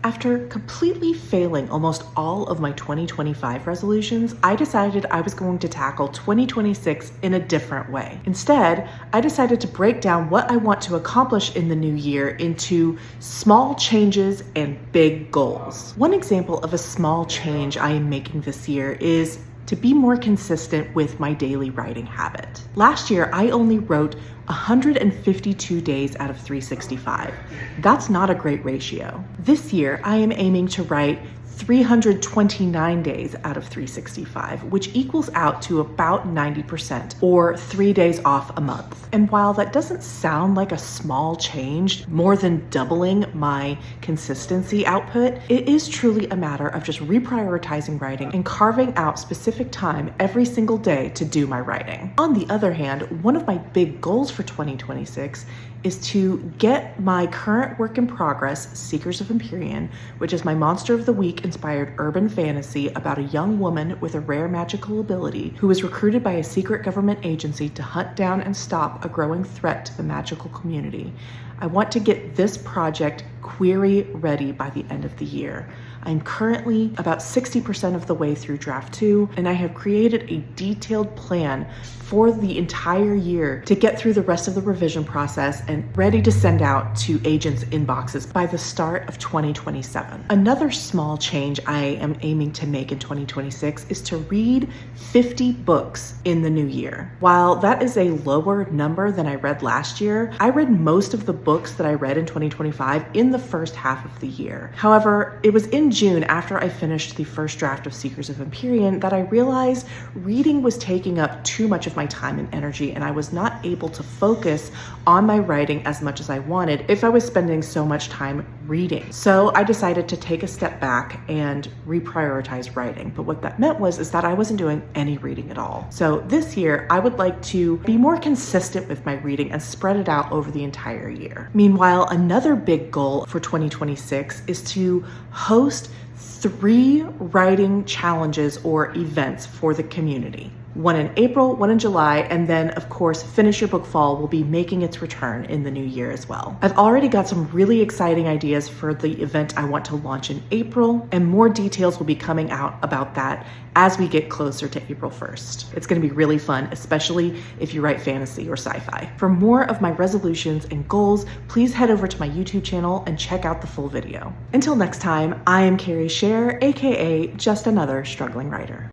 After completely failing almost all of my 2025 resolutions, I decided I was going to tackle 2026 in a different way. Instead, I decided to break down what I want to accomplish in the new year into small changes and big goals. One example of a small change I am making this year is to be more consistent with my daily writing habit. Last year, I only wrote 152 days out of 365. That's not a great ratio. This year, I am aiming to write 329 days out of 365, which equals out to about 90%, or 3 days off a month. And while that doesn't sound like a small change, more than doubling my consistency output, it is truly a matter of just reprioritizing writing and carving out specific time every single day to do my writing. On the other hand, one of my big goals for 2026 is to get my current work in progress, Seekers of Empyrean, which is my Monster of the Week inspired urban fantasy about a young woman with a rare magical ability who is recruited by a secret government agency to hunt down and stop a growing threat to the magical community. I want to get this project query ready by the end of the year. I'm currently about 60% of the way through draft 2, and I have created a detailed plan for the entire year to get through the rest of the revision process and ready to send out to agents' inboxes by the start of 2027. Another small change I am aiming to make in 2026 is to read 50 books in the new year. While that is a lower number than I read last year, I read most of the books that I read in 2025 in the first half of the year. However, it was in June, after I finished the first draft of Seekers of Empyrean, that I realized reading was taking up too much of my time and energy, and I was not able to focus on my writing as much as I wanted if I was spending so much time reading. So I decided to take a step back and reprioritize writing. But what that meant is that I wasn't doing any reading at all. So this year, I would like to be more consistent with my reading and spread it out over the entire year. Meanwhile, another big goal for 2026 is to host 3 writing challenges or events for the community. One in April, one in July, and then of course, Finish Your Book Fall will be making its return in the new year as well. I've already got some really exciting ideas for the event I want to launch in April, and more details will be coming out about that as we get closer to April 1st. It's gonna be really fun, especially if you write fantasy or sci-fi. For more of my resolutions and goals, please head over to my YouTube channel and check out the full video. Until next time, I am Carrie Scher, AKA Just Another Struggling Writer.